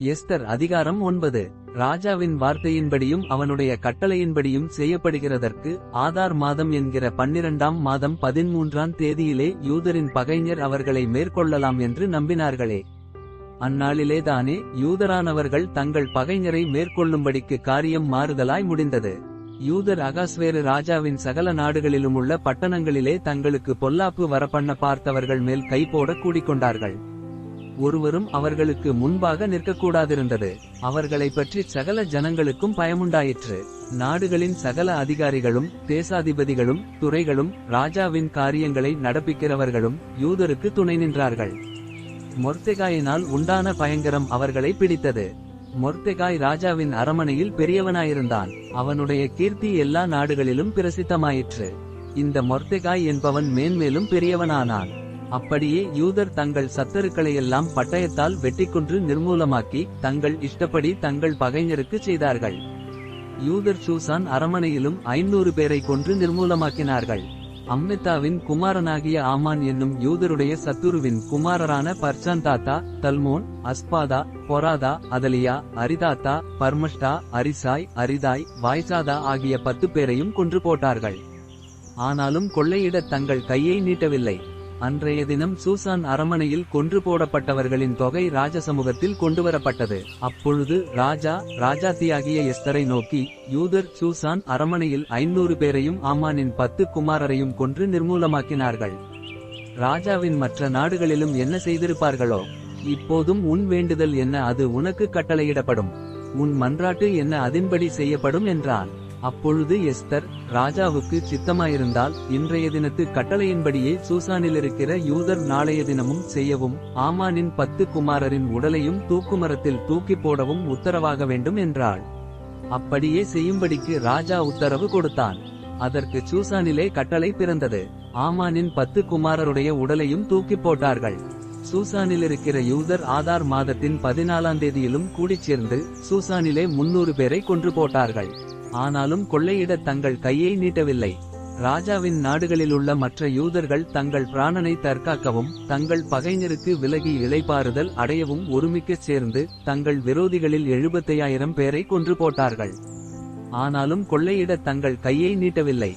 Esther அதிகாரம் 9. ராஜாவின் வார்த்தையின்படியும் அவனுடைய கட்டளையின்படியும் செய்யப்படுகிறதற்கு ஆதார் மாதம் என்கிற 12ஆம் மாதம் 13ஆம் தேதியிலே யூதரின் பகைஞர் அவர்களை மேற்கொள்ளலாம் என்று நம்பினார்களே. அந்நாளிலேதானே யூதரானவர்கள் தங்கள் பகைஞரை மேற்கொள்ளும்படிக்கு காரியம் மாறுதலாய் முடிந்தது. யூதர் அகாஸ்வேரு ராஜாவின் சகல நாடுகளிலுமுள்ள பட்டணங்களிலே தங்களுக்கு பொல்லாப்பு வரப்பண்ண பார்த்தவர்கள் மேல் கைபோட கூடிக்கொண்டார்கள். ஒருவரும் அவர்களுக்கு முன்பாக நிற்கக்கூடாதிருந்தது. அவர்களை பற்றி சகல ஜனங்களுக்கும் பயமுண்டாயிற்று. நாடுகளின் சகல அதிகாரிகளும் தேசாதிபதிகளும் துரைகளும் ராஜாவின் காரியங்களை நடப்பிக்கிறவர்களும் யூதருக்கு துணை நின்றார்கள். மொர்தெகாயினால் உண்டான பயங்கரம் அவர்களை பிடித்தது. மொர்தெகாய் ராஜாவின் அரமனையில் பெரியவனாயிருந்தான். அவனுடைய கீர்த்தி எல்லா நாடுகளிலும் பிரசித்தமாயிற்று. இந்த மொர்தெகாய் என்பவன் மேன்மேலும் பெரியவனானான். அப்படியே யூதர் தங்கள் சத்தருக்களையெல்லாம் பட்டயத்தால் வெட்டிக்கொன்று நிர்மூலமாக்கி தங்கள் இஷ்டப்படி தங்கள் பகைஞருக்கு செய்தார்கள். யூதர் சூசான் அரமனையிலும் 500 பேரை கொன்று நிர்மூலமாக்கினார்கள். அம்மெத்தாவின் குமாரனாகிய ஆமான் என்னும் யூதருடைய சத்துருவின் குமாரரான பர்சாந்தாத்தா, தல்மோன், அஸ்பாதா, பொராதா, அதலியா, அரிதாத்தா, பர்மஷ்டா, அரிசாய், அரிதாய், வாய்சாதா ஆகிய 10 பேரையும் கொன்று போட்டார்கள். ஆனாலும் கொள்ளையிட தங்கள் கையை நீட்டவில்லை. அன்றைய தினம் சூசான் அரமனையில் கொன்று போடப்பட்டவர்களின் தொகை ராஜசமூகத்தில் கொண்டுவரப்பட்டது. அப்பொழுது ராஜா ராஜாத்தியாகிய எஸ்தரை நோக்கி, யூதர் சூசான் அரமனையில் 500 பேரையும் ஆமானின் 10 குமாரரையும் கொன்று நிர்மூலமாக்கினார்கள். ராஜாவின் மற்ற நாடுகளிலும் என்ன செய்திருப்பார்களோ? இப்போதும் உன் வேண்டுதல் என்ன, அது உனக்கு கட்டளையிடப்படும். உன் மன்றாட்டு என்ன, அதின்படி செய்யப்படும் என்றான். அப்பொழுது எஸ்தர், ராஜாவுக்கு சித்தமாயிருந்தால் இன்றைய தினத்து கட்டளையின்படியே சூசானிலிருக்கிற யூதர் நாளைய தினமும் செய்யவும் ஆமானின் 10 குமாரரின் உடலையும் தூக்குமரத்தில் தூக்கி போடவும் உத்தரவாக வேண்டும் என்றாள். அப்படியே செய்யும்படிக்கு ராஜா உத்தரவு கொடுத்தான். அதற்கு சூசானிலே கட்டளை பிறந்தது. ஆமானின் 10 குமாரருடைய உடலையும் தூக்கி போட்டார்கள். சூசானிலிருக்கிற யூதர் ஆதார் மாதத்தின் 14ஆம் தேதியிலும் கூடிச் சேர்ந்து சூசானிலே 300 பேரை கொன்று போட்டார்கள். ஆனாலும் கொள்ளையிட தங்கள் கையை நீட்டவில்லை. ராஜாவின் நாடுகளிலுள்ள மற்ற யூதர்கள் தங்கள் பிராணனை தற்காக்கவும் தங்கள் பகைஞருக்கு விலகி இளைப்பாறுதல் அடையவும் ஒருமிக்கச் சேர்ந்து தங்கள் விரோதிகளில் 75,000 பேரை கொன்று போட்டார்கள். ஆனாலும் கொள்ளையிட தங்கள் கையை நீட்டவில்லை.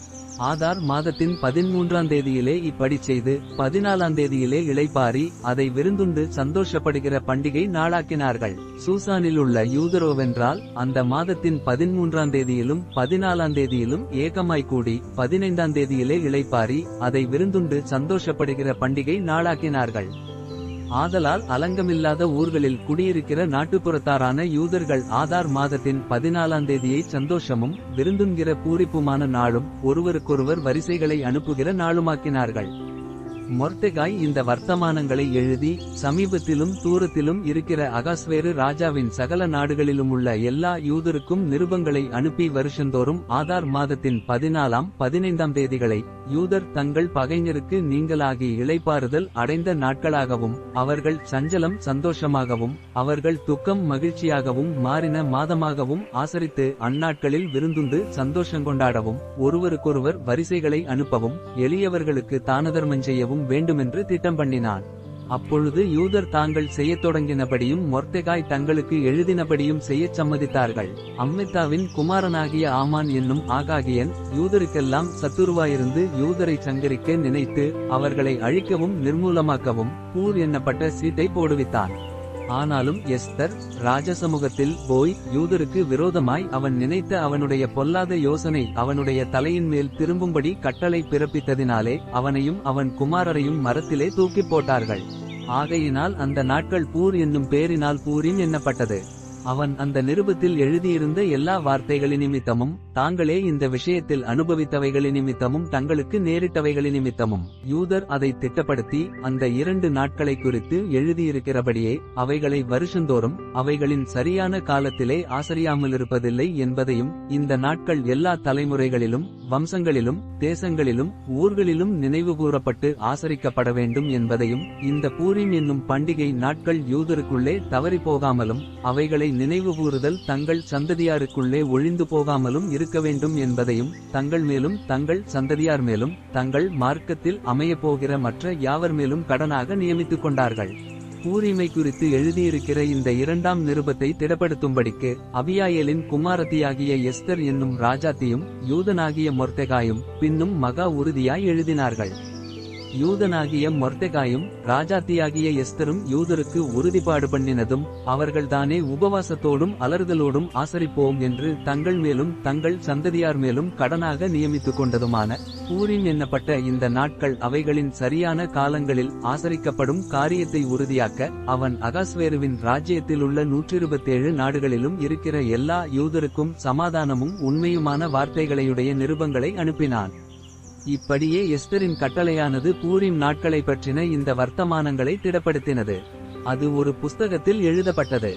ஆதார் மாதத்தின் 13ஆம் தேதியிலே இப்படி செய்து 14ஆம் தேதியிலே இளைப்பாரி அதை விருந்துண்டு சந்தோஷப்படுகிற பண்டிகை நாளாக்கினார்கள். சூசானிலுள்ள யூதரோவென்றால் அந்த மாதத்தின் 13ஆம் தேதியிலும் 14ஆம் தேதியிலும் ஏகமாய் கூடி 15ஆம் தேதியிலே இளைப்பாரி அதை விருந்துண்டு சந்தோஷப்படுகிற பண்டிகை நாளாக்கினார்கள். ஆதலால் அலங்கமில்லாத ஊர்களில் குடியிருக்கிற நாட்டுப்புறத்தாரான யூதர்கள் ஆதார் மாதத்தின் 14ஆம் தேதியை சந்தோஷமும் விருந்துண்கிற பூரிப்புமான நாளும் ஒருவருக்கொருவர் வரிசைகளை அனுப்புகிற நாளுமாக்கினார்கள். மொர்தெகாய் இந்த வர்த்தமானங்களை எழுதி சமீபத்திலும் தூரத்திலும் இருக்கிற அகாஸ்வேரு ராஜாவின் சகல நாடுகளிலுமுள்ள எல்லா யூதருக்கும் நிருபங்களை அனுப்பி வருஷந்தோறும் ஆதார் மாதத்தின் 14ஆம் 15ஆம் தேதிகளை யூதர் தங்கள் பகைஞருக்கு நீங்களாகி இளைப்பாறுதல் அடைந்த நாட்களாகவும் அவர்கள் சஞ்சலம் சந்தோஷமாகவும் அவர்கள் துக்கம் மகிழ்ச்சியாகவும் மாறின மாதமாகவும் ஆசரித்து அந்நாட்களில் விருந்துண்டு சந்தோஷங்கொண்டாடவும் ஒருவருக்கொருவர் வரிசைகளை அனுப்பவும் எளியவர்களுக்கு தானதர்மம் செய்யவும் வேண்டுமென்று திட்டம் பண்ணினான். அப்பொழுது யூதர் தாங்கள் செய்யத் தொடங்கினபடியும் மொர்தெகாய் தங்களுக்கு எழுதினபடியும் செய்யச் சம்மதித்தார்கள். அம்மெத்தாவின் குமாரனாகிய ஆமான் என்னும் ஆகாகியன் யூதருக்கெல்லாம் சத்துருவாயிருந்து யூதரை சங்கரிக்க நினைத்து அவர்களை அழிக்கவும் நிர்மூலமாக்கவும் பூர் என்னப்பட்ட சீட்டை போடுவித்தான். ஆனாலும் எஸ்தர் ராஜசமூகத்தில் போய் யூதருக்கு விரோதமாய் அவன் நினைத்த அவனுடைய பொல்லாத யோசனை அவனுடைய தலையின் மேல் திரும்பும்படி கட்டளை பிறப்பித்ததினாலே அவனையும் அவன் குமாரரையும் மரத்திலே தூக்கி போட்டார்கள். ஆகையினால் அந்த நாட்கள் பூர் என்னும் பேரினால் பூரிம் என்னப்பட்டது. அவன் அந்த நிருபத்தில் எழுதியிருந்த எல்லா வார்த்தைகளினிமித்தமும் தாங்களே இந்த விஷயத்தில் அனுபவித்தவைகளினிமித்தமும் தங்களுக்கு நேரிட்டவைகளினிமித்தமும் யூதர் அதை திட்டப்படுத்தி அந்த 2 நாட்களை குறித்து எழுதியிருக்கிறபடியே அவைகளை வருஷந்தோறும் அவைகளின் சரியான காலத்திலே ஆசரியாமலிருப்பதில்லை என்பதையும் இந்த நாட்கள் எல்லா தலைமுறைகளிலும் வம்சங்களிலும் தேசங்களிலும் ஊர்களிலும் நினைவு கூறப்பட்டு ஆசரிக்கப்பட வேண்டும் என்பதையும் இந்த பூரீம் என்னும் பண்டிகை நாட்கள் யூதருக்குள்ளே தவறிப்போகாமலும் அவைகளை நினைவுகூறுதல் தங்கள் சந்ததியாருக்குள்ளே ஒழிந்து போகாமலும் இருக்க வேண்டும் என்பதையும் தங்கள் மேலும் தங்கள் சந்ததியார் மேலும் தங்கள் மார்க்கத்தில் அமையப்போகிற மற்ற யாவர் மேலும் கடனாக நியமித்துக் கொண்டார்கள். பூரிமை குறித்து எழுதியிருக்கிற இந்த இரண்டாம் நிருபத்தை திடப்படுத்தும்படிக்கு அபியாயேலின் குமாரத்தியாகிய எஸ்தர் என்னும் ராஜாத்தியும் யூதனாகிய மொர்தெகாயும் பின்னும் மகா உறுதியாய் எழுதினார்கள். யூதனாகிய மொர்தெகாயும் ராஜாத்தியாகிய எஸ்தரும் யூதருக்கு உறுதிப்பாடு பண்ணினதும் அவர்கள்தானே உபவாசத்தோடும் அலறுதலோடும் ஆசரிப்போம் என்று தங்கள் மேலும் தங்கள் சந்ததியார் மேலும் கடனாக நியமித்துக் கொண்டதுமான பூரிம் என்னப்பட்ட இந்த நாட்கள் அவைகளின் சரியான காலங்களில் ஆசரிக்கப்படும் காரியத்தை உறுதியாக்க அவன் அகாஸ்வேருவின் ராஜ்யத்திலுள்ள 127 நாடுகளிலும் இருக்கிற எல்லா யூதருக்கும் சமாதானமும் உண்மையுமான வார்த்தைகளையுடைய நிருபங்களை அனுப்பினான். இப்படியே எஸ்தரின் கட்டளையானது பூரிம் நாட்களை பற்றின இந்த வர்த்தமானங்களை திடப்படுத்தினது. அது ஒரு புஸ்தகத்தில் எழுதப்பட்டது.